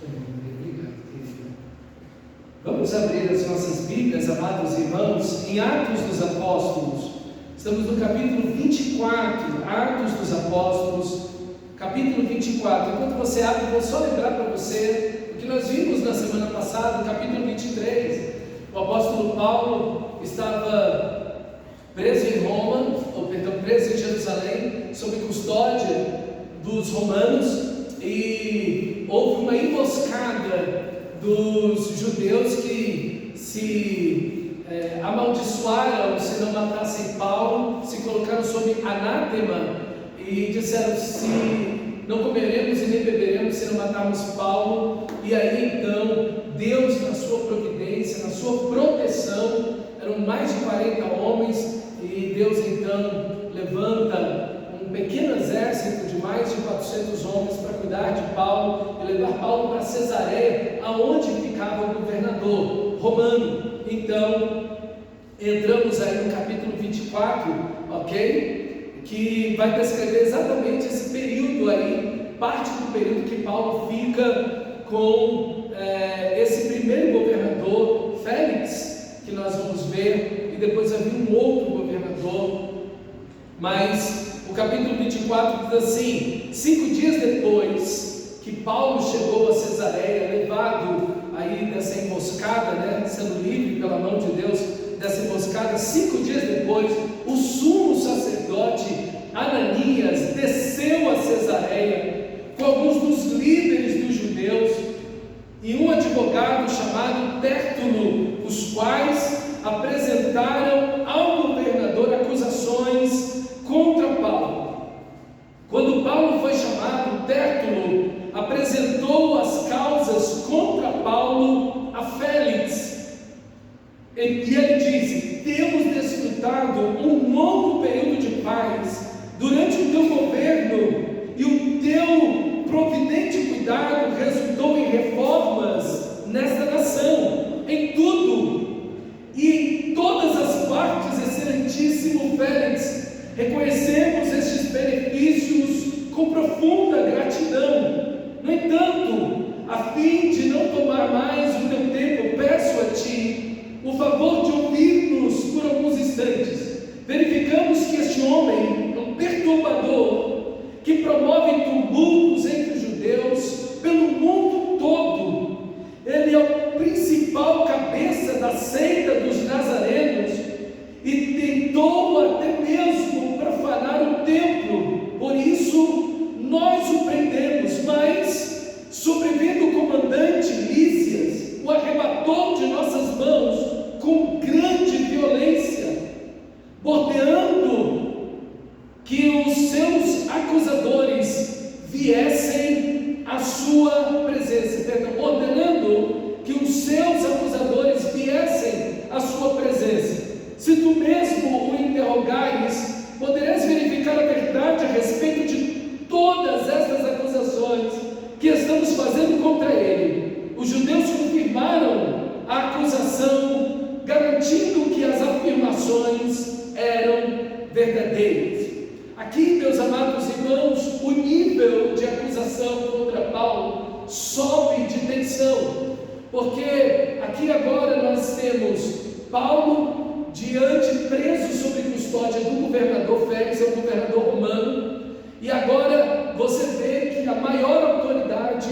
Obrigado, querido. Vamos abrir as nossas Bíblias, amados irmãos, em Atos dos Apóstolos. Estamos no capítulo 24, Atos dos Apóstolos, capítulo 24. Enquanto você abre, vou só lembrar para você o que nós vimos na semana passada, no capítulo 23. O apóstolo Paulo estava preso em Roma, preso em Jerusalém, sob custódia dos romanos, e houve uma emboscada dos judeus que se amaldiçoaram se não matassem Paulo, se colocaram sob anátema e disseram: se não comeremos e nem beberemos se não matarmos Paulo. E aí então Deus, na sua providência, na sua proteção, eram mais de 40 homens, e Deus então levanta um pequeno exército de mais de 400 homens para cuidar de Paulo e levar Paulo para Cesareia, aonde ficava o governador romano. Então entramos aí no capítulo 24, ok? Que vai descrever exatamente esse período aí, parte do período que Paulo fica com esse primeiro governador, Félix, que nós vamos ver, e depois havia um outro governador. Mas o capítulo 24 diz assim: 5 dias depois que Paulo chegou a Cesareia, levado aí dessa emboscada, sendo livre pela mão de Deus dessa emboscada, 5 dias depois, o sumo sacerdote Ananias desceu a Cesareia com alguns dos líderes dos judeus e um advogado chamado Tértulo, os quais apresentaram ao governador acusações contra Paulo. Quando Paulo foi chamado, Tértulo apresentou as causas contra Paulo a Félix. E ele disse: temos desfrutado um longo período de paz durante o teu governo, e o teu providente cuidado resultou em reformas nesta nação, em tudo, e em todas as partes, excelentíssimo Félix, reconhecemos estes benefícios com profunda gratidão. No entanto, a fim de não tomar mais o teu tempo, peço a ti o favor de ouvir-nos por alguns instantes. Verificamos que este homem é um perturbador, que promove tumultos entre os judeus pelo mundo todo. Ele é o principal cabeça da seita dos nazarenos e tentou até mesmo profanar o templo. Por isso nós o prendemos, mas sobrevindo o comandante Lísias, o arrebatou de nossas mãos com grande violência, ordenando que os seus acusadores viessem à sua presença, ordenando que os seus acusadores viessem à sua presença. Se tu mesmo o interrogares, poderás verificar a verdade a respeito de todas estas acusações que estamos fazendo contra ele. Os judeus confirmaram a acusação, garantindo que as afirmações eram verdadeiras. Aqui, meus amados irmãos, o nível de acusação contra Paulo sobe de tensão, porque aqui agora nós temos Paulo preso sob custódia do governador Félix, é o governador romano, e agora você vê que a maior autoridade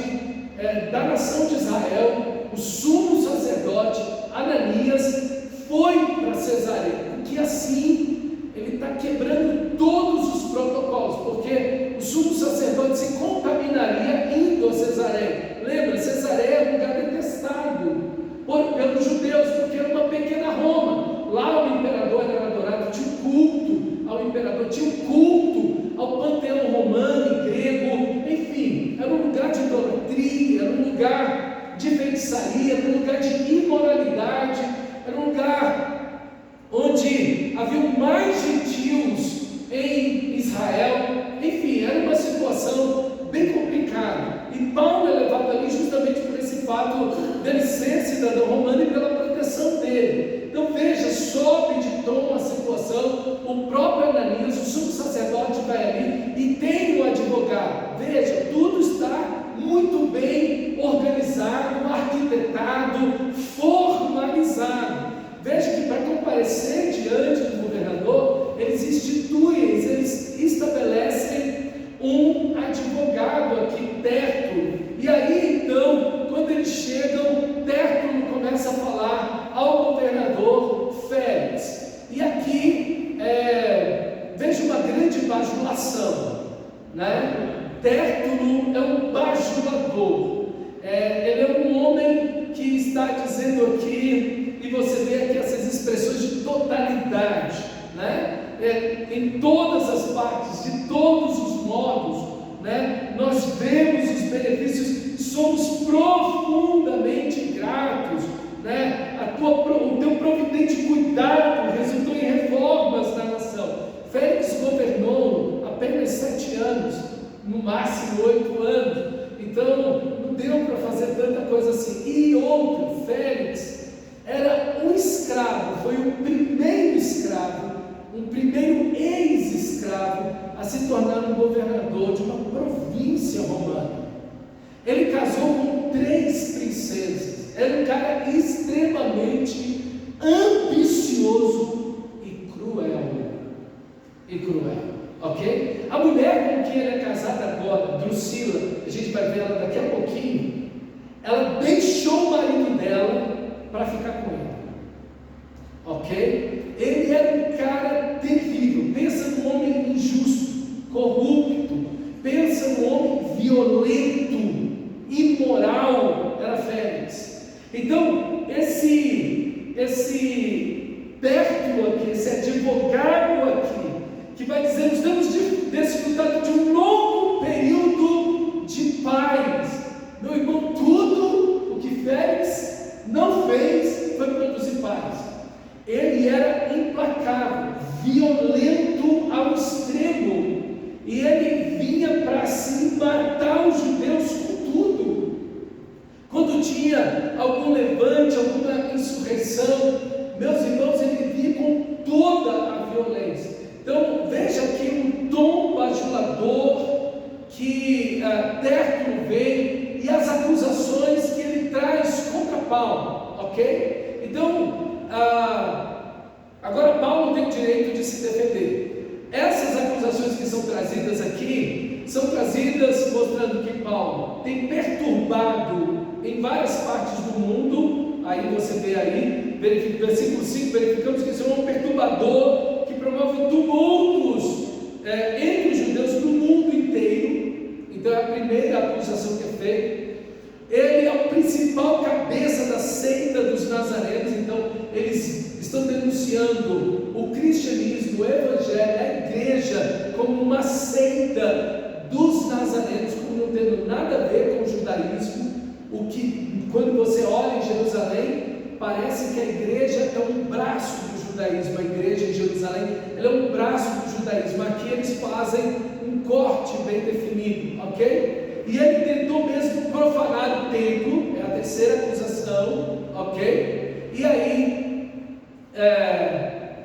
da nação de Israel, o sumo sacerdote Ananias, foi para Cesareia, porque assim ele está quebrando todos os protocolos, porque o sumo sacerdote se contaminaria indo a Cesareia. Lembra, Cesareia é um lugar detestado pelos judeus, porque era uma pequena Roma. Lá o imperador era adorado, tinha um culto ao imperador, tinha um culto ao panteão romano e grego, enfim, era um lugar de idolatria, era um lugar de feitiçaria, era um lugar de imoralidade, era um lugar onde haviam mais gentios em Israel. Enfim, era uma situação bem complicada, e Paulo é levado ali justamente por esse fato dele ser cidadão romano e pela proteção dele. Então veja, sobe de tom a situação. O próprio Ananias, o sumo sacerdote, vai ali e tem um advogado. Veja, tudo está muito bem organizado, arquitetado, formalizado. Veja que para comparecer diante do governador, eles instituem, eles estabelecem um advogado, arquiteto. E aí então, quando eles chegam, Tértulo começa a falar ao governador Félix. E aqui, veja uma grande bajulação, né? Tértulo é um bajulador, ele é um homem que está dizendo aqui, e você vê aqui essas expressões de totalidade, né? Em todas as partes, de todos os modos, né? Nós vemos os benefícios, somos profundamente gratos, né? O teu providente cuidado resultou em reformas na nação. Félix governou apenas 7 anos, no máximo 8 anos, então não deu para fazer tanta coisa assim. E outro, Félix era um escravo, foi o primeiro escravo, um primeiro ex-escravo a se tornar um governador de uma província romana. Ele casou com 3 princesas, era um cara extremamente ambicioso e cruel, ok? A mulher com quem ele é casado agora, Drusila, a gente vai ver ela daqui a pouquinho, ela deixou o marido dela para ficar com ele, ok? Ele era um cara terrível. Pensa num homem injusto, corrupto, pensa num homem violento, imoral, era Félix. Então, esse Tértulo aqui, esse advogado aqui, que vai dizer, nós estamos desfrutando de um longo período de paz. Meu irmão, tudo o que Félix não fez foi produzir paz. Ele era implacável, violento ao extremo, e ele vinha para assim matar os judeus com tudo. Quando tinha algum levante, alguma insurreição, meus irmãos, ele vinha com toda a violência. Então veja aqui o tom bajulador que Tértulo vem e as acusações que ele traz contra Paulo, ok? Então, agora Paulo tem o direito de se defender. Essas acusações que são trazidas aqui, são trazidas mostrando que Paulo tem perturbado em várias partes do mundo. Aí você vê aí, versículo 5, verificamos que esse é um perturbador que promove tumultos entre os judeus do mundo inteiro. Então é a primeira acusação que é feita. Ele é o principal cabeça da seita dos nazarenos. Então eles estão denunciando o cristianismo, o evangelho, a igreja como uma seita dos nazarenos, como não tendo nada a ver com o judaísmo. O que, quando você olha em Jerusalém, parece que a igreja é um braço do judaísmo. A igreja em Jerusalém, ela é um braço do judaísmo. Aqui eles fazem um corte bem definido, ok? E ele tentou mesmo profanar o templo, é a terceira acusação, ok? E aí,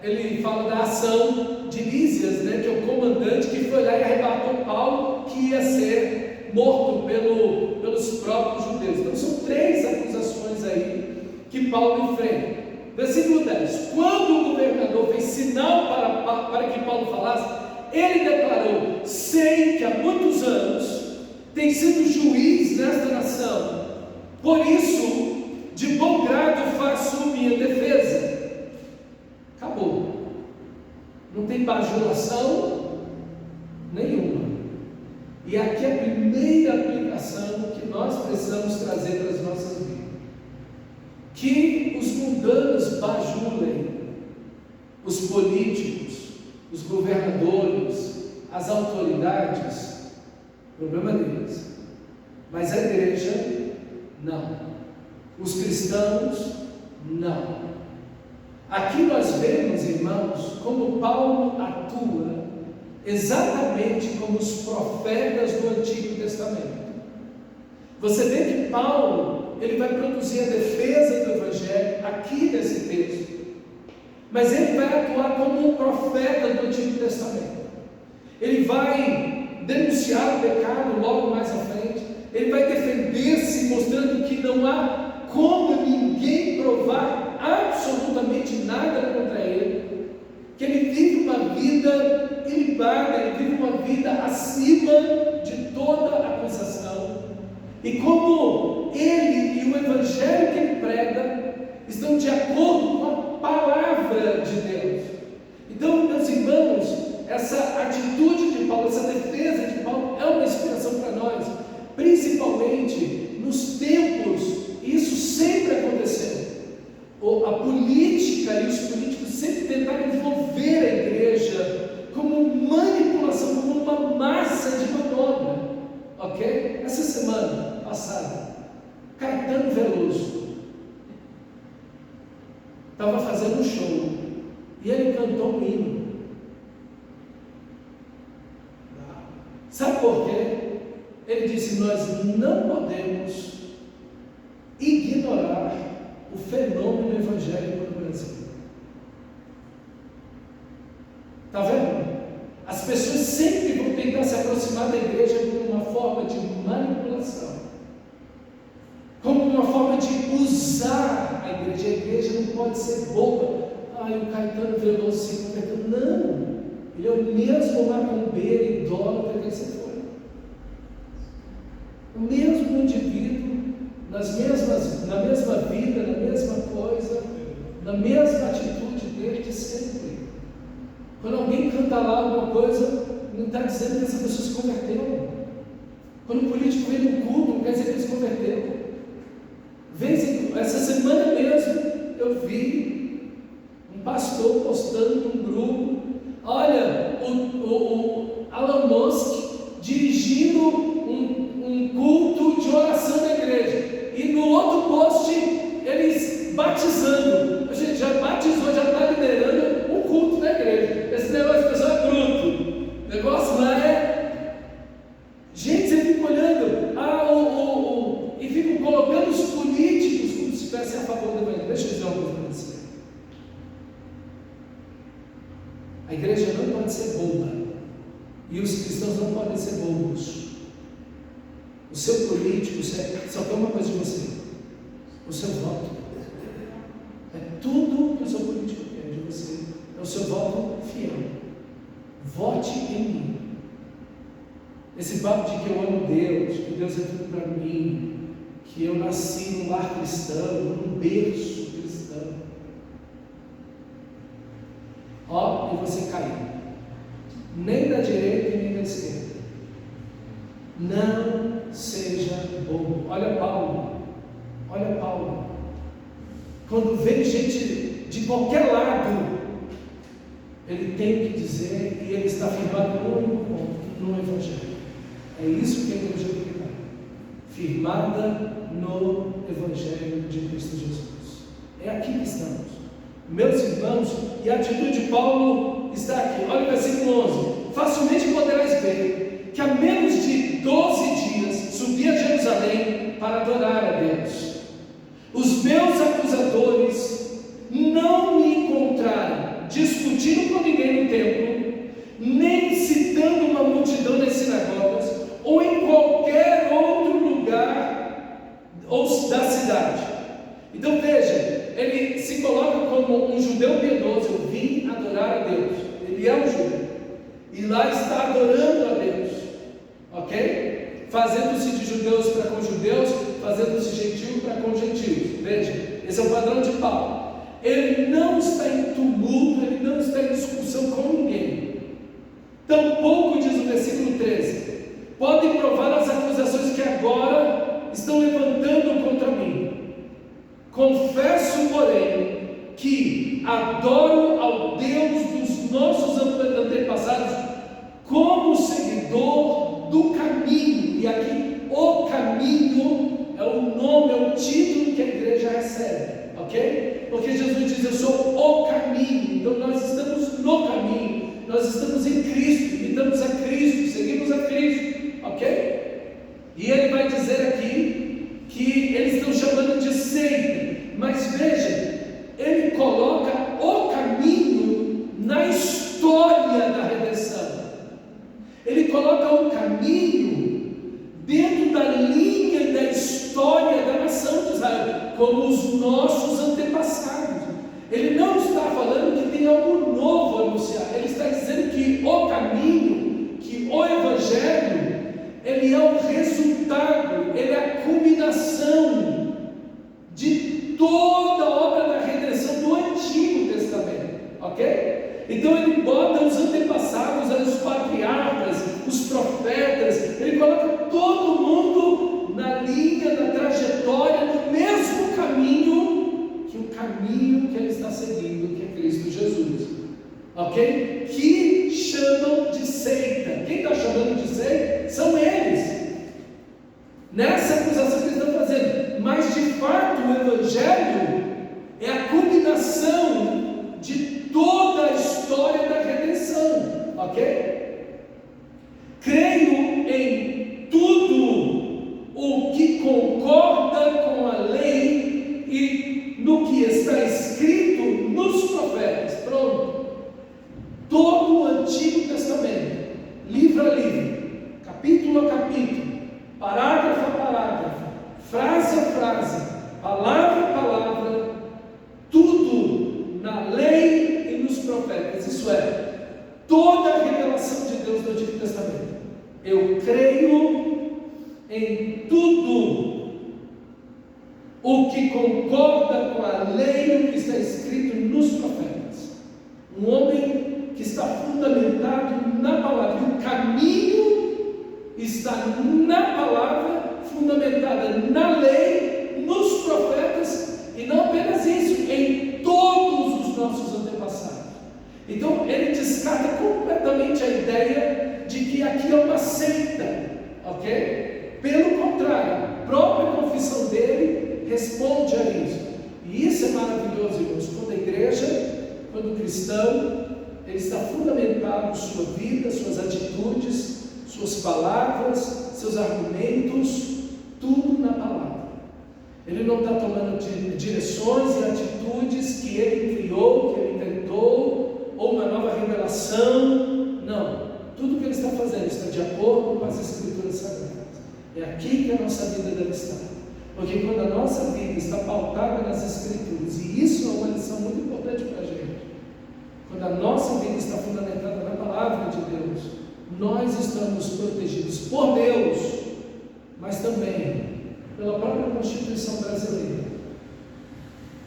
ele fala da ação de Lísias, né, que é o comandante que foi lá e arrebatou Paulo, que ia ser morto pelos próprios judeus. Então são 3 acusações aí que Paulo enfrenta. Versículo 10: quando o governador fez sinal para que Paulo falasse, ele declarou: sei que há muitos anos tem sido juiz nesta nação, por isso de bom grado faço minha defesa. Acabou, não tem bajulação nenhuma. E aqui é a primeira aplicação que nós precisamos trazer para as nossas vidas: que os mundanos bajulem os políticos, os governadores, as autoridades, problema deles, mas a igreja não, os cristãos não. Aqui nós vemos, irmãos, como Paulo atua exatamente como os profetas do Antigo Testamento. Você vê que Paulo, ele vai produzir a defesa do Evangelho aqui nesse texto, mas ele vai atuar como um profeta do Antigo Testamento. Ele vai denunciar o pecado logo mais à frente, ele vai há como ninguém provar absolutamente nada contra ele, que ele vive uma vida ilibada, ele vive uma vida acima de toda acusação, e como ele e o evangelho que ele prega estão de acordo com a palavra de Deus. Então, meus irmãos, essa atitude de Paulo, essa defesa de Paulo é uma inspiração para nós, principalmente nos tempos, e isso sempre aconteceu. A política e os políticos sempre tentaram envolver a igreja como manipulação, como uma massa de manobra, ok? Essa semana passada, Caetano Veloso estava fazendo um show e ele cantou um hino. Sabe por quê? Ele disse: nós não podemos ignorar o fenômeno evangélico no Brasil. Está vendo? As pessoas sempre vão tentar se aproximar da igreja como uma forma de manipulação, como uma forma de usar a igreja. A igreja não pode ser boba. O Caetano Veloso se converteu. Não! Ele é o mesmo macumbeiro, idólatra que você foi. O mesmo indivíduo, na mesma vida, na mesma coisa, na mesma atitude dele de sempre. Quando alguém canta lá alguma coisa, não está dizendo que essa pessoa se converteu. Quando o político vem no culto, não quer dizer que ele se converteu. Essa semana mesmo, eu vi um pastor postando num grupo: olha, o Elon Musk dirigindo um culto de oração na igreja, e no outro post eles batizando. A gente já batizou, já está liderando um culto na igreja. Esse negócio de pessoa é bruto. O negócio lá é... Gente, você fica olhando e ficam colocando os políticos como se estivessem a favor do evangelho. Deixa eu dizer uma coisa para você. A igreja não pode ser boba, e os cristãos não podem ser bobos. O seu político só quer uma coisa de você: o seu voto. É tudo que o seu político quer de você, é o seu voto fiel. Vote em mim. Esse papo de que eu amo Deus, que Deus é tudo para mim, que eu nasci num lar cristão, num berço cristão. E você caiu, nem da direita e nem da esquerda. Não seja bobo. Olha Paulo. Quando vem gente de qualquer lado, ele tem que dizer, e ele está firmado no único ponto, no evangelho. É isso que a igreja tem que dar, firmada no evangelho de Cristo Jesus. É aqui que estamos, meus irmãos. E a atitude de Paulo está aqui. Olha o versículo 11: facilmente poderás ver que há menos de 12 dias subi a Jerusalém para adorar a Deus. Os meus acusadores não me encontraram discutindo com ninguém no templo, nem citando uma multidão nas sinagogas, ou em qualquer outro lugar da cidade. Então veja, ele se coloca como um judeu piedoso. Eu vim adorar a Deus. Ele é um judeu, e lá está adorando a Deus, ok? Fazendo-se de judeus para com judeus, fazendo-se gentil para com gentios. Veja, esse é o padrão de Paulo. Ele não está em tumulto, ele não está em discussão com ninguém. Tampouco, diz o versículo 13, podem provar as acusações que agora estão levantando contra mim. Confesso, porém, que adoro ao Deus dos nossos antepassados como seguidor do caminho. E aqui, o caminho é o nome, é o título que a igreja recebe, ok? Porque Jesus diz: eu sou o caminho. Então nós estamos no caminho, nós estamos em Cristo, imitamos a Cristo, seguimos a Cristo, ok? E ele vai dizer aqui que eles estão chamando de seita, mas veja, ele coloca o caminho na história da redenção. Ele coloca o caminho dentro da linha da história da nação de Israel. como os nossos antepassados. Ele não está falando que tem algo novo a anunciar. Ele está dizendo que o caminho, que o Evangelho, ele é o resultado, ele é a culminação de toda a obra da redenção do Antigo Testamento, ok? Então ele bota os antepassados, os patriarcas, os profetas, ele coloca todo mundo na linha, na trajetória, no mesmo caminho que ele está seguindo, que é Cristo Jesus, ok? Que chamam de seita. Quem está chamando de seita são eles, nessa acusação que eles estão fazendo. Mas de fato o Evangelho é a culminação de toda a história da redenção, ok? Creio em tudo o que concorda com a lei e no que está escrito nos profetas. Pronto. Todo o Antigo Testamento, livro a livro, capítulo a capítulo, parágrafo a parágrafo, frase a frase, palavra a palavra, tudo na lei e nos profetas. Isso é, toda a revelação de Deus no Antigo Testamento. Eu creio em tudo o que concorda com a lei e o que está escrito nos profetas. Um homem que está fundamentado na palavra. O caminho está na palavra, fundamentada na lei, nos profetas, e não apenas isso, em todos os nossos antepassados. Então ele descarta completamente a ideia de que aqui é uma seita, ok? Pelo contrário, a própria confissão dele responde a isso. E isso é maravilhoso, irmãos, quando a igreja, quando o cristão, ele está fundamentado, sua vida, suas atitudes, suas palavras, seus argumentos, tudo na palavra. Ele não está tomando direções e atitudes que ele criou, que ele inventou, ou uma nova revelação. Não. Tudo que ele está fazendo está de acordo com as Escrituras Sagradas. É aqui que a nossa vida deve estar. Porque quando a nossa vida está pautada nas Escrituras, e isso é uma lição muito importante para a gente, quando a nossa vida está fundamentada na palavra de Deus, nós estamos protegidos por Deus, mas também pela própria Constituição brasileira.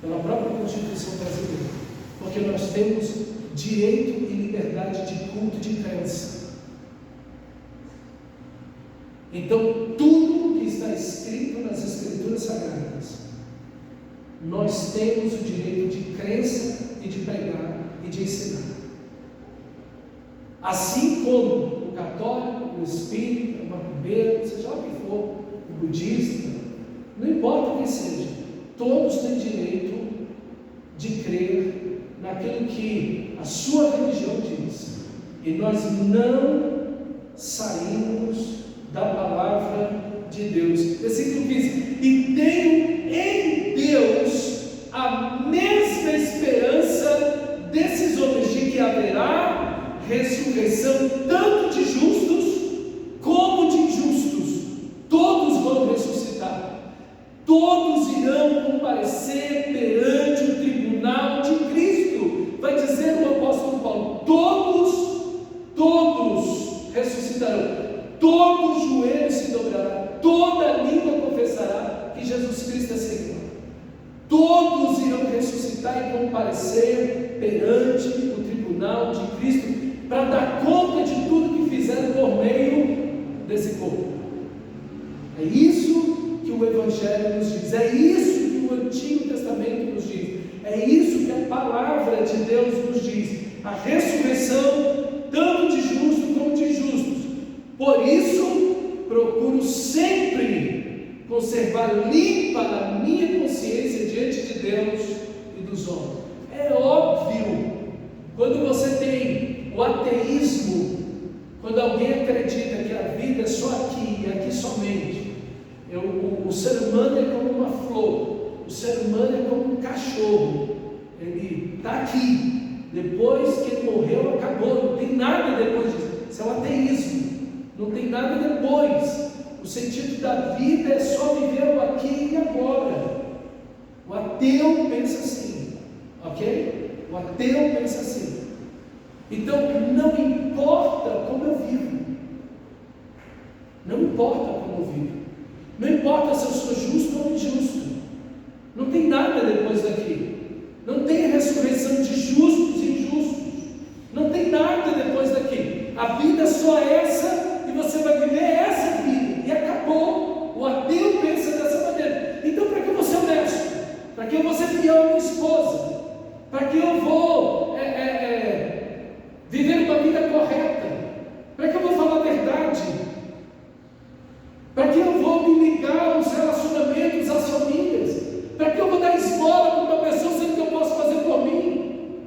Pela própria Constituição brasileira. Porque nós temos direito e liberdade de culto e de crença. Então, tudo que está escrito nas Escrituras Sagradas, nós temos o direito de crença e de pregar e de ensinar. Assim como o católico, o espírita, o macumbeiro, seja lá o que for, o budista, não importa quem seja, todos têm direito de crer naquilo que a sua religião diz. E nós não saímos da palavra de Deus. Versículo 15: e tenho em Deus a mesma esperança desses homens, de que haverá ressurreição tanto de justos como de injustos. Todos vão ressuscitar, todos irão comparecer perante o tribunal de Cristo. Vai dizer o apóstolo Paulo: todos ressuscitarão. Todo joelho se dobrará, toda língua confessará que Jesus Cristo é Senhor. Todos irão ressuscitar e comparecer perante o tribunal de Cristo para dar conta de tudo que fizeram por meio desse corpo. É isso que o Evangelho nos diz, é isso que o Antigo Testamento nos diz, é isso que a palavra de Deus nos diz: a ressurreição tanto de justos como de injustos. Por isso, procuro sempre conservar limpa a minha consciência diante de Deus e dos homens. É óbvio, quando você tem o ateísmo, quando alguém acredita que a vida é só aqui e aqui somente, o ser humano é como uma flor, o ser humano é como um cachorro, ele está aqui, depois que ele morreu, acabou, não tem nada depois disso. Isso é o ateísmo. Não tem nada depois. O sentido da vida é só viver o aqui e agora. O ateu pensa assim, ok? O ateu pensa assim. Então, não importa como eu vivo, não importa como eu vivo, não importa se eu sou justo ou injusto, não tem nada depois daqui, não tem ressurreição de justos e injustos, não tem nada depois daqui, a vida é só essa e você vai viver essa vida e acabou. O ateu pensa dessa maneira. Então, para que eu vou ser honesto? Para que eu vou ser fiel à minha esposa? Para que eu vou viver uma vida correta? Para que eu vou falar a verdade? Para que eu vou me ligar aos relacionamentos, às famílias? Para que eu vou dar esmola para uma pessoa sendo que eu posso fazer por mim?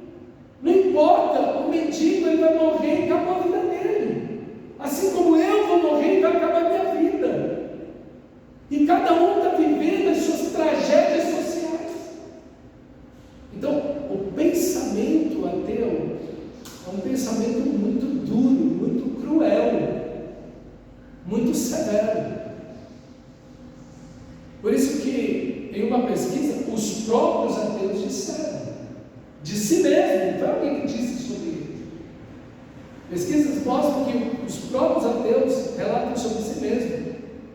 Não importa, o mendigo ele vai morrer e acabou a vida dele. Assim como eu vou morrer e vai acabar a minha vida. E cada um está vivendo as suas tragédias sociais. Então, o pensamento ateu é um pensamento muito duro, muito cruel, muito severo. Por isso que, em uma pesquisa, os próprios ateus disseram, de si mesmo, foi alguém que disse sobre ele. Pesquisas mostram que os próprios ateus relatam sobre si mesmo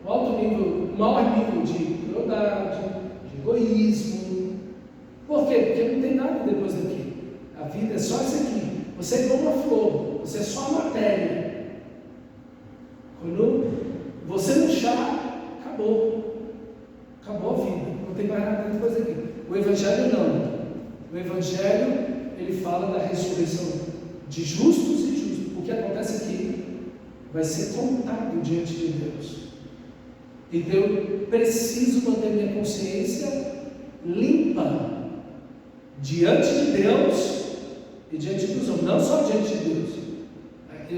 o maior nível de crueldade, de egoísmo. Por quê? Porque não tem nada depois daqui. A vida é só isso aqui. Você é como uma flor, você é só a matéria. Quando você no chá, acabou a vida, não tem mais nada depois daqui. O Evangelho não. O Evangelho, ele fala da ressurreição de justos e injustos. O que acontece aqui vai ser contado diante de Deus. Então eu preciso manter minha consciência limpa diante de Deus e diante dos homens, não só diante de Deus.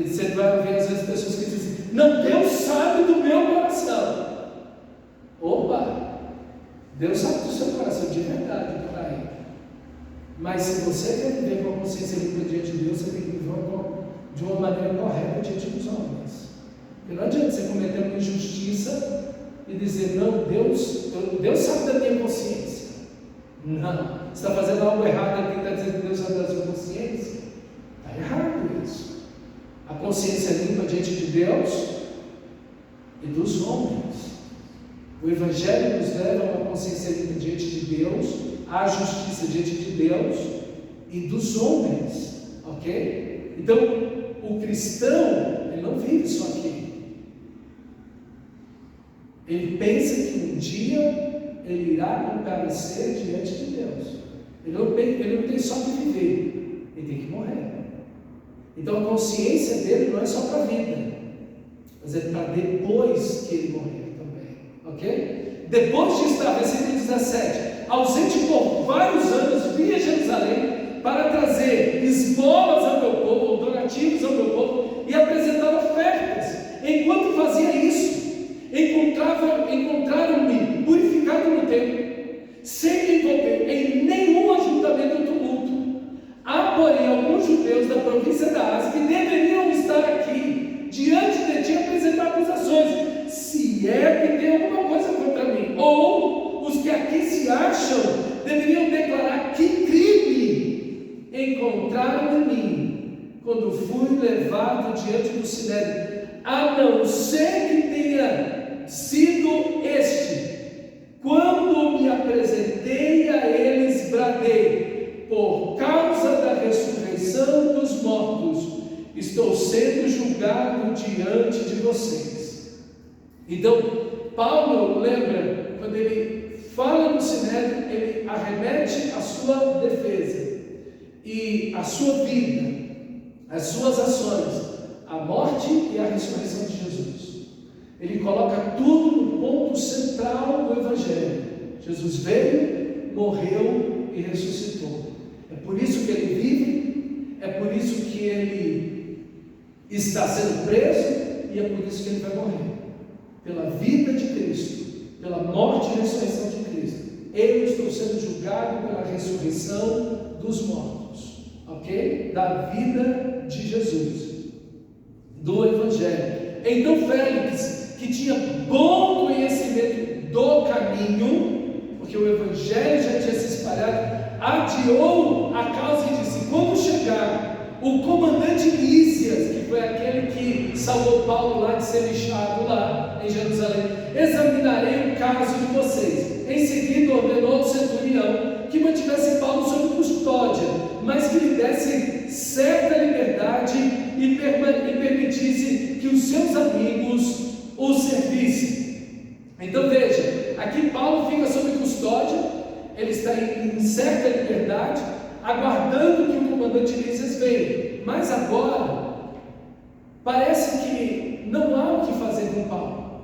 Você vai ver às vezes pessoas que dizem: não, Deus sabe do meu coração. Opa! Deus sabe do seu coração de verdade para ele. Mas se você quer viver com a consciência limpa diante de Deus, você tem que viver de uma maneira correta diante dos homens. Porque não adianta você cometer uma injustiça e dizer: não, Deus sabe da minha consciência. Não, você está fazendo algo errado aqui, está dizendo que Deus sabe da sua consciência. Está errado isso. A consciência é limpa diante de Deus e dos homens. O Evangelho nos leva a uma consciência limpa diante de Deus, à justiça diante de Deus e dos homens, ok? Então, o cristão, ele não vive só aqui. Ele pensa que um dia ele irá comparecer diante de Deus. Ele não tem só que viver, ele tem que morrer. Então a consciência dele não é só para a vida, mas é para depois que ele morrer também, ok? Depois de estar, versículo 17, ausente por vários anos, via Jerusalém para trazer esmolas ao meu povo, donativos ao meu povo e apresentar ofertas. Enquanto fazia isso, encontraram-me purificado no templo, sem me envolver em nenhum ajuntamento ou tumulto. Há, porém, alguns judeus da província da Ásia que deveriam estar aqui diante de ti apresentar acusações, se é que tem alguma coisa contra mim. Ou os que aqui se acham deveriam declarar que crime encontraram em mim quando fui levado diante do Sinédrio, a não ser que tenha sido este: quando me apresentei a eles, bradei: por causa da ressurreição dos mortos, estou sendo julgado diante de vocês. Então, Paulo, lembra, quando ele fala no Sinédrio, ele arremete a sua defesa e a sua vida, as suas ações, a morte e a ressurreição de Jesus. Ele coloca tudo no ponto central do Evangelho. Jesus veio, morreu e ressuscitou. É por isso que ele vive, é por isso que ele está sendo preso e é por isso que ele vai morrer. Pela vida de Cristo, pela morte e ressurreição de Cristo, eu estou sendo julgado pela ressurreição dos mortos, ok? Da vida de Jesus, do Evangelho. Então Félix, que tinha bom conhecimento do caminho, porque o Evangelho já adiou a causa e disse: quando chegar o comandante Lísias, que foi aquele que salvou Paulo lá de ser lixado lá em Jerusalém, examinarei o caso de vocês. Em seguida ordenou ao centurião que mantivesse Paulo sob custódia, mas que lhe desse certa liberdade e permitisse que os seus amigos o servissem. Então veja, aqui Paulo fica sob custódia, ele está em certa liberdade, aguardando que o comandante Lísias venha. Mas agora parece que não há o que fazer com Paulo,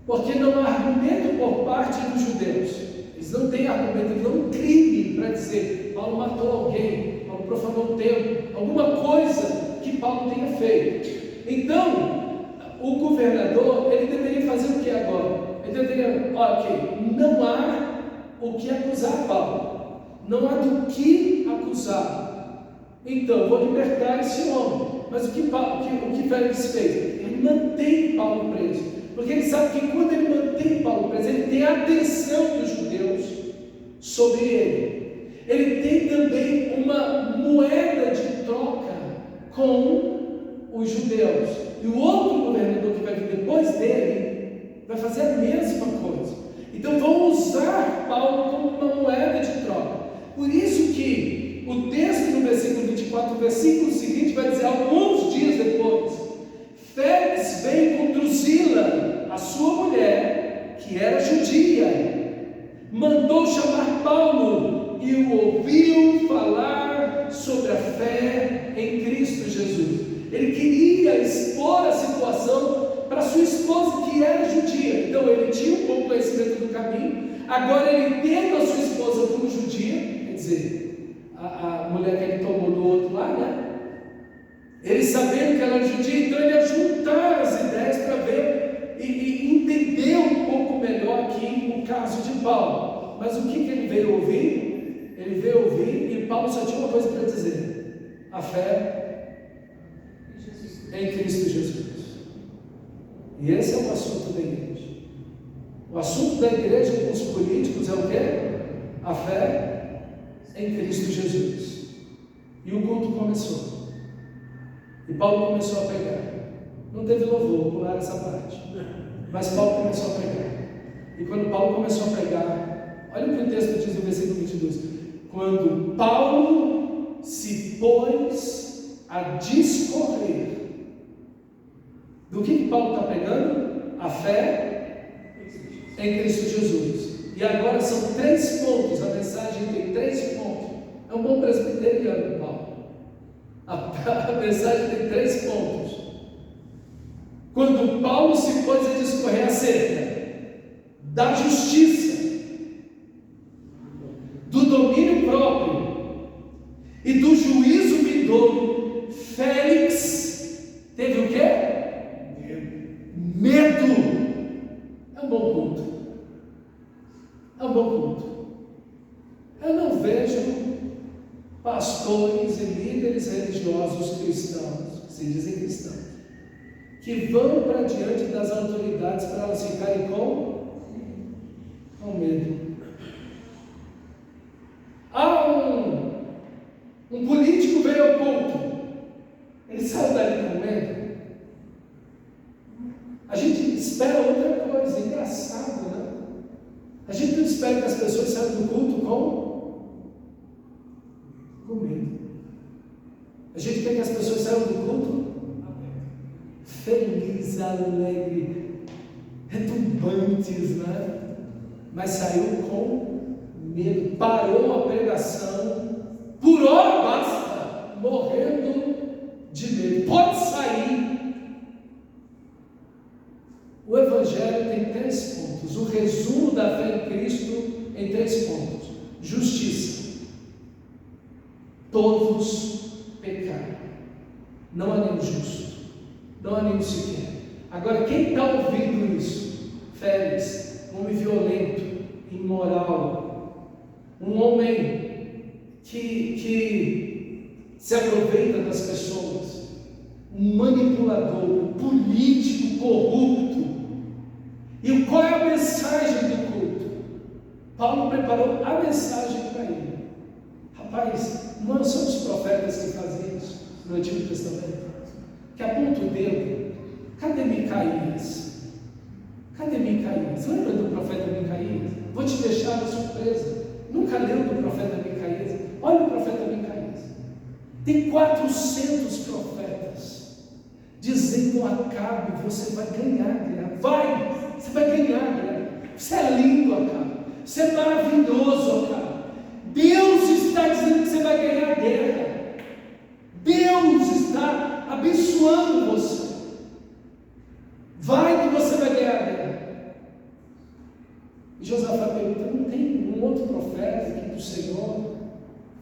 porque não há argumento por parte dos judeus. Eles não têm argumento, eles não crime para dizer: Paulo matou alguém, Paulo profanou o templo, alguma coisa que Paulo tenha feito. Então o governador, ele deveria fazer o que agora? Ele deveria, ok, não há o que acusar Paulo, não há do que acusar, então vou libertar esse homem. Mas o que Félix fez? Ele mantém Paulo preso, porque ele sabe que quando ele mantém Paulo preso, ele tem a atenção dos judeus sobre ele. Ele tem também uma moeda de troca com os judeus. E o outro governador que vai vir depois dele vai fazer a mesma coisa. Então vão usar Paulo como uma moeda de troca. Por isso que o texto no versículo 24, o versículo seguinte vai dizer: alguns dias depois, Félix veio com Drusila, a sua mulher, que era judia, mandou chamar Paulo e o ouviu falar sobre a fé em Cristo Jesus. Ele queria expor a situação para sua esposa, que era judia. Então ele tinha um bom conhecimento do caminho. Agora ele tendo a sua esposa como judia, quer dizer, a mulher que ele tomou do outro lá, né? Ele sabendo que ela era judia, então ele ia juntar as ideias para ver e entender um pouco melhor aqui o caso de Paulo. Mas o que ele veio ouvir? Ele veio ouvir e Paulo só tinha uma coisa para dizer: a fé em Cristo Jesus. E esse é o assunto da igreja. O assunto da igreja com os políticos é o quê? A fé em Cristo Jesus. E o culto começou. E Paulo começou a pregar. Não teve louvor, vou pular essa parte. Mas Paulo começou a pregar. E quando Paulo começou a pregar, olha o que o texto diz no versículo 22. Quando Paulo se pôs a discorrer. Do que Paulo está pregando? A fé em Cristo Jesus. E agora são 3 pontos. A mensagem tem 3 pontos. É um bom presbiteriano, Paulo. A mensagem tem 3 pontos. Quando Paulo se pôs a discorrer acerca da justiça, do domínio próprio e do juízo vindouro, Félix teve o quê? Medo. É um bom culto. É um bom culto. Eu não vejo pastores e líderes religiosos cristãos, que se dizem cristãos, que vão para diante das autoridades para elas ficarem com medo. Um político veio ao culto, ele saiu dali com medo. A gente espera outra coisa, engraçado, né? A gente não espera que as pessoas saiam do culto com medo. A gente quer que as pessoas saiam do culto feliz, alegre, retumbantes, né? Mas saiu com medo, parou a pregação, por hora basta, morrendo de medo. Pode sair. O Evangelho tem 3 pontos. O resumo da fé em Cristo em 3 pontos: justiça. Todos pecaram, não há nenhum justo, não há nenhum sequer. Agora, quem está ouvindo isso? Félix, um homem violento, imoral, um homem que se aproveita das pessoas, um manipulador, um político corrupto. E qual é a mensagem do culto? Paulo preparou a mensagem para ele. Rapaz, não são os profetas que fazem isso no Antigo Testamento, que apontam o dedo. Cadê Micaías? Cadê Micaías? Lembra do profeta Micaías? Vou te deixar uma surpresa. Nunca leu do profeta Micaías? Olha o profeta Micaías. Tem 400 profetas dizendo a Acabe: você vai ganhar guerra. Você vai ganhar guerra. Você é lindo, Acabe. Você é maravilhoso, Acabe. Deus está dizendo que você vai ganhar guerra. Deus está abençoando você. Vai que você vai ganhar a guerra. E Josafá pergunta: não tem um outro profeta aqui do Senhor?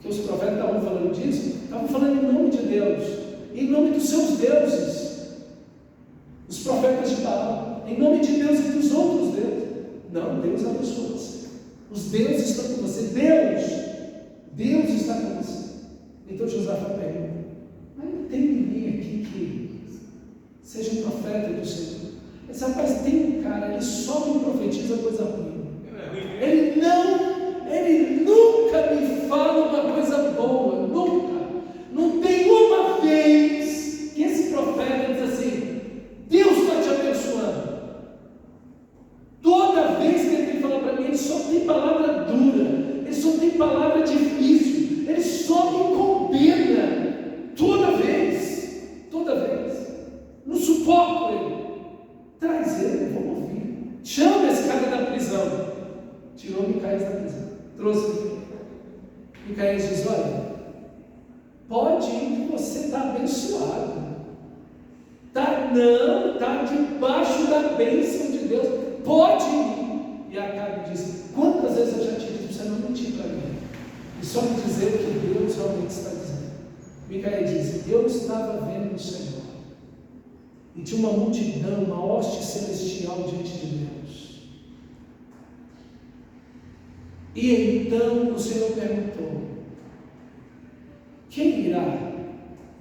Que os profetas estavam falando disso? Estavam falando em nome de Deus, em nome dos seus deuses, os profetas de Baal, em nome de Deus e dos outros deuses. Não, Deus abençoa você. Os deuses estão com você. Deus está com você. Então Josafá pergunta: mas não tem ninguém aqui que seja um profeta do Senhor? Esse rapaz tem um cara, ele só me profetiza coisa ruim. Ele nunca me fala uma coisa boa, nunca. Não tem uma vez que esse profeta diz assim: Deus está te abençoando. Toda vez que ele fala para mim, ele só tem palavra dura, ele só tem palavra difícil, ele só me condena. Toda vez. Não suporto ele. Traz ele, vamos ouvir. Chama esse cara da prisão. Tirou Micaías da prisão. Trouxe. Micaías diz: olha, pode ir que você está abençoado. Está debaixo da bênção de Deus. Pode ir. E Acabe diz: quantas vezes eu já te disse para você não mentir para mim? E só me dizer o que Deus realmente está dizendo. Micaías diz: eu estava vendo o Senhor. E tinha uma multidão, uma hoste celestial diante de Deus. E então o Senhor perguntou: quem irá?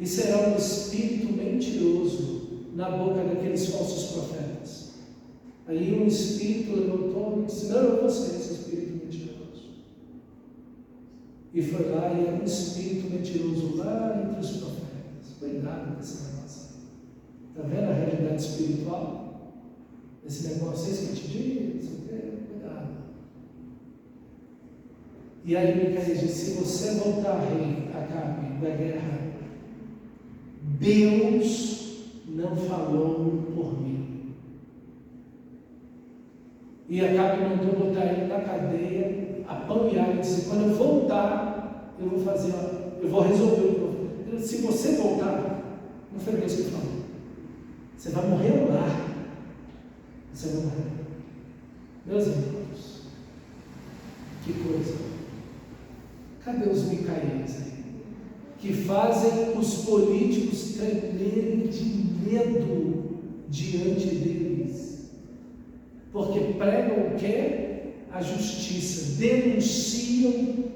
E será um espírito mentiroso na boca daqueles falsos profetas. Aí um espírito levantou e disse: não, eu vou ser esse espírito mentiroso. E foi lá, e era um espírito mentiroso lá entre os profetas. Cuidado com esse negócio. Está vendo a realidade espiritual? Esse negócio, isso que eu te digo, cuidado. E aí Micaías diz: se você voltar rei, Acabe, da guerra, Deus não falou por mim. E Acabe mandou botar ele na cadeia, apanhar, e disse: quando eu voltar, eu vou resolver o problema. Se você voltar, não foi Deus que falou. Você vai morrer lá. Você vai morrer. Meus irmãos, que coisa. Cadê os Micaías aí? Que fazem os políticos tremerem de medo diante deles. Porque pregam o quê? A justiça. Denunciam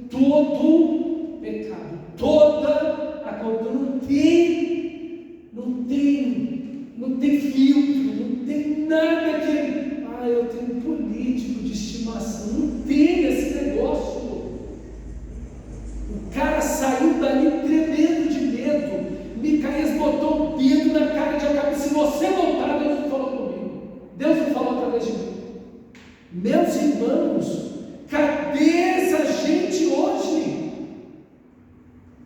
todo pecado. Toda a conta. Não tem filtro, não tem nada que... eu tenho um político de estimação. Não tem esse negócio. O cara saiu dali tremendo de medo. Micaías botou o dedo na cara de Acabe: se você voltar, Deus não falou comigo. Deus não falou através de mim. Meus irmãos, cadê essa gente hoje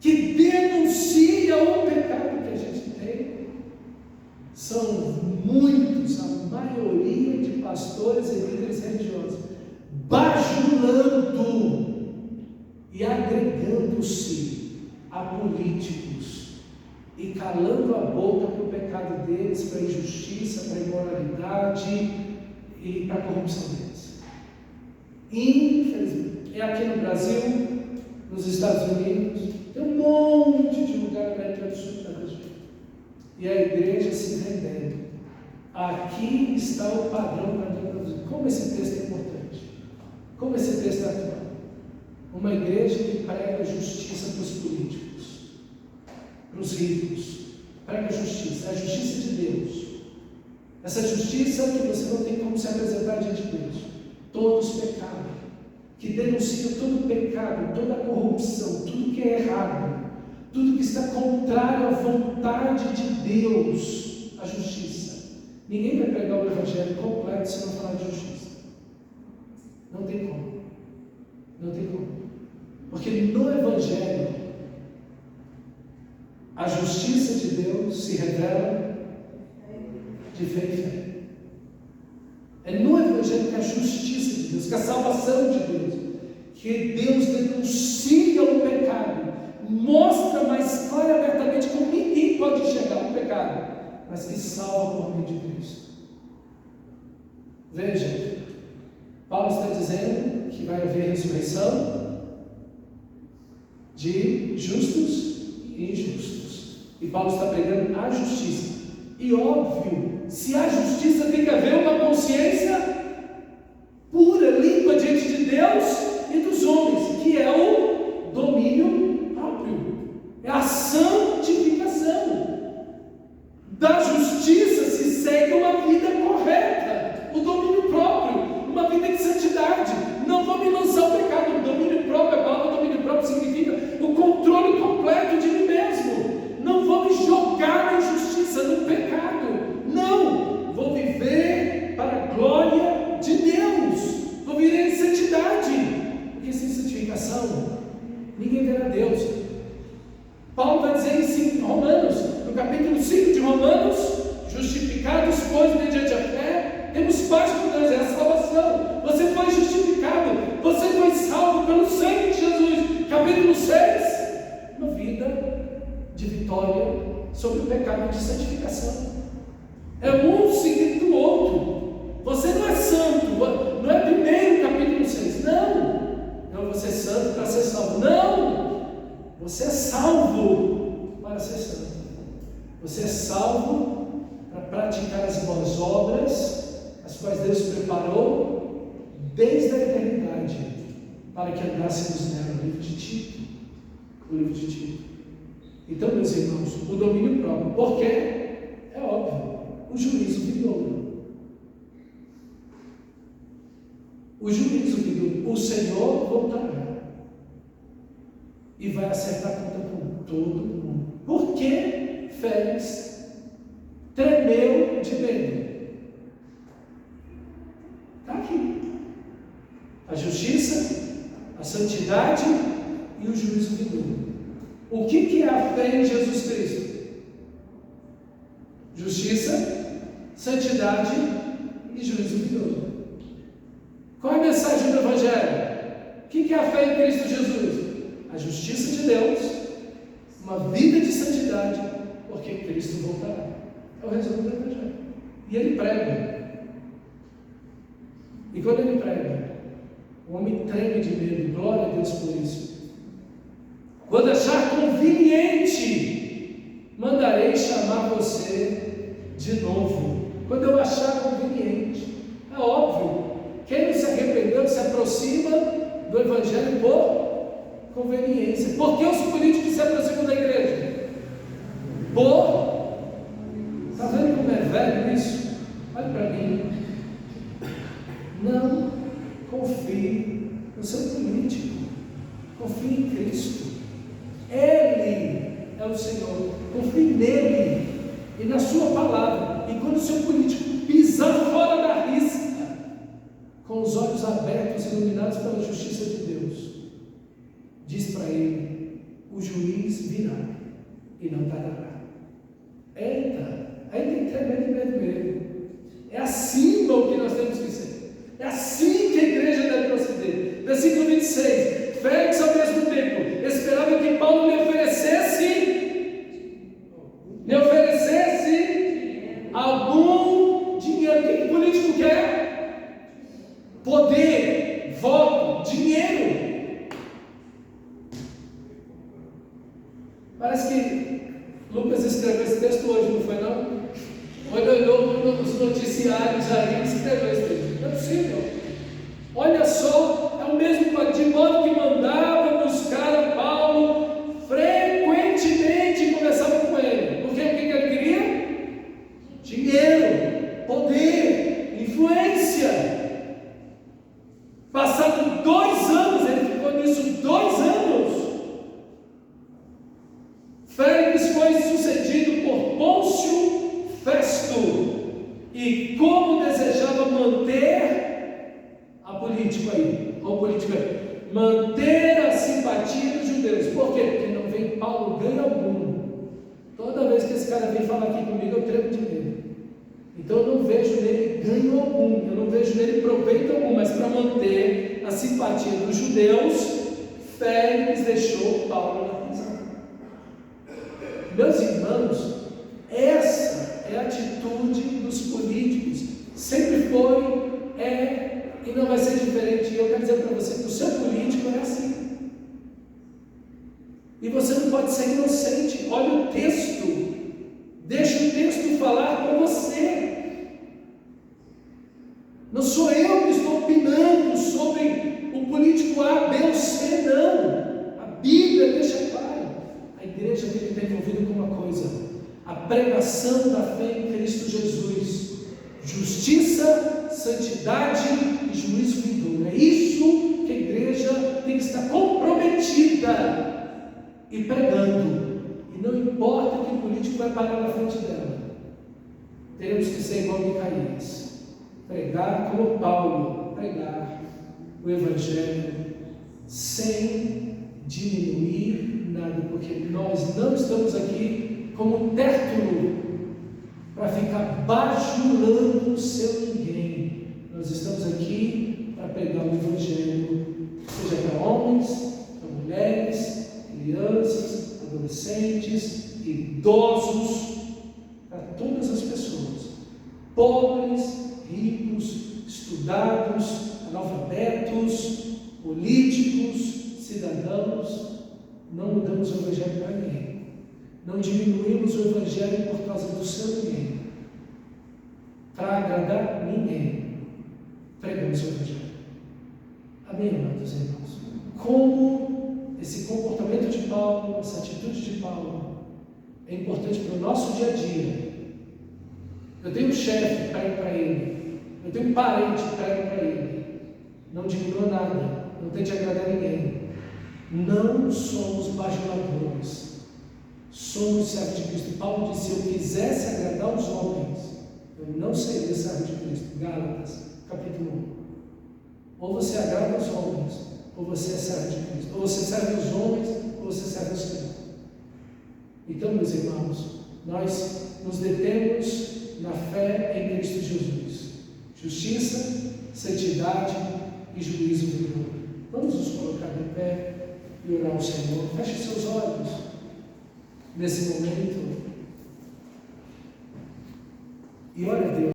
que denuncia o pecado que a gente tem? São muitos, a maioria de pastores e líderes religiosos, bajulando e agregando-se a políticos e calando a boca para o pecado deles, para a injustiça, para a imoralidade e para a corrupção deles. Infelizmente, é aqui no Brasil, nos Estados Unidos, tem um monte de lugar na América do Sul. E a igreja se rendendo. Aqui está o padrão para Deus. Como esse texto é importante. Como esse texto é atual. Uma igreja que prega justiça para os políticos, para os ricos. Prega justiça, a justiça de Deus. Essa justiça que você não tem como se apresentar diante de Deus. Todos pecaram. que denuncia todo pecado, toda corrupção, tudo que é errado, tudo que está contrário à vontade de Deus, a justiça. Ninguém vai pegar o Evangelho completo se não falar de justiça. Não tem como. Não tem como. Porque no Evangelho, a justiça de Deus se revela de fé em fé. É no Evangelho que a justiça de Deus, que a salvação de Deus, que Deus denuncia o pecado, mostra mais claro e abertamente como ninguém pode enxergar o pecado, mas que salva por meio de Cristo. Veja, Paulo está dizendo que vai haver ressurreição de justos e injustos. E Paulo está pregando a justiça. E óbvio, se há justiça, tem que haver uma consciência pura, limpa diante de Deus e dos homens, que é o domínio próprio. É a santificação. Da justiça se segue uma vida correta, o domínio próprio, uma vida de santidade. Não vou me lançar o pecado. O domínio próprio, a palavra domínio próprio significa o controle completo de mim mesmo. Não vou me jogar na injustiça, no pecado. Não, vou viver para a glória de Deus. Vou viver em santidade, porque sem santificação ninguém verá Deus. Paulo vai dizer isso em Romanos, no capítulo 5 de Romanos: justificados, pois, mediante a fé, temos paz com Deus, é a salvação. Você foi justificado, você foi salvo pelo sangue de Jesus. Capítulo 6, uma vida de vitória sobre o pecado, de santificação. É um seguido do outro. Você não é santo, não é primeiro capítulo 6, não, você é santo para ser salvo, não, você é salvo para ser santo, você é salvo para praticar as boas obras, as quais Deus preparou desde a eternidade, para que andássemos nela. O livro de Tito. Então, meus irmãos, o domínio próprio, porque é óbvio, o juízo vindouro. O juízo vindouro, o Senhor voltará e vai acertar conta com todo mundo. Por que Félix tremeu de medo? Está aqui. A justiça, a santidade e o juízo vindouro. O que é a fé em Jesus Cristo? Justiça, santidade e juízo vindouro. Qual é a mensagem do Evangelho? O que é a fé em Cristo Jesus? A justiça de Deus, uma vida de santidade, porque Cristo voltará. É o resumo do Evangelho. E ele prega. E quando ele prega, o homem treme de medo. Glória a Deus por isso. Quando achar conveniente, mandarei chamar você de novo. Quando eu achar conveniente. É óbvio, quem não se arrependeu se aproxima do Evangelho por conveniência. Por que os políticos se aproximam da igreja? Está vendo como é velho isso? Olha para mim. Não confie no seu político. Confie em Cristo. Ele é o Senhor. Confie nele e na sua palavra. E quando o seu político pisar fora da risca, com os olhos abertos, iluminados pela justiça de Deus, diz para ele: o juiz virá e não tardará. Eita, aí tem que tremer de medo mesmo. É assim o que nós temos que ser. É assim que a igreja deve proceder. Versículo 26. Félix, ao mesmo tempo, esperava que Paulo lhe oferecesse algum dinheiro. O que o político quer? Poder, voto, dinheiro. Parece que Lucas escreveu esse texto hoje, não foi não? Olhou nos noticiários aí, escreveu esse texto. Não é possível. Olha só, é o mesmo de modo que mandava buscar a Paulo, frequentemente conversava com ele. Porque o que ele queria? Dinheiro, poder, influência. Passado 2 político aí. Olha o político aí. Manter a simpatia dos judeus. Por quê? Porque não vem Paulo ganho algum. Toda vez que esse cara vem falar aqui comigo, eu tremo de medo. Então eu não vejo nele ganho algum, eu não vejo nele proveito algum, mas para manter a simpatia dos judeus, Félix deixou Paulo na prisão. Meus irmãos, essa é a atitude dos políticos. Sempre foi, é e não vai ser diferente. E eu quero dizer para você que o seu político é assim. E você não pode ser inocente. Olha o texto. Deixa o texto falar com você. Não sou eu que estou opinando sobre o político A, B ou C, não. A Bíblia deixa claro. A igreja tem que estar envolvida com uma coisa: a pregação da fé em Cristo Jesus. Justiça, santidade e juízo vindouro. É isso que a igreja tem que estar comprometida e pregando. E não importa que o político vai parar na frente dela. Teremos que ser igual a Micaías. Pregar como Paulo, pregar o Evangelho sem diminuir nada, porque nós não estamos aqui como Tértulo para ficar bajulando o seu ninguém. Nós estamos aqui para pregar o Evangelho, seja para homens, para mulheres, crianças, adolescentes, idosos, para todas as pessoas, pobres, ricos, estudados, analfabetos, políticos, cidadãos. Não mudamos o Evangelho para ninguém. Não diminuímos o Evangelho por causa do seu ninguém. Para agradar ninguém. Pregamos o Evangelho. Amém, amados irmãos? Como esse comportamento de Paulo, essa atitude de Paulo é importante para o nosso dia a dia. Eu tenho um chefe, prego para ele. Eu tenho um parente, prego para ele. Não diminua nada, não tente agradar ninguém. Não somos bajuladores. Somos servos de Cristo. Paulo disse: se eu quisesse agradar os homens, eu não seria servo de Cristo. Gálatas, capítulo 1. Ou você agrada os homens, ou você é servo de Cristo. Ou você serve os homens, ou você serve o Senhor. Então, meus irmãos, nós nos detemos na fé em Cristo Jesus. Justiça, santidade e juízo vindouro. Vamos nos colocar de pé e orar ao Senhor. Feche seus olhos nesse momento e ore a Deus.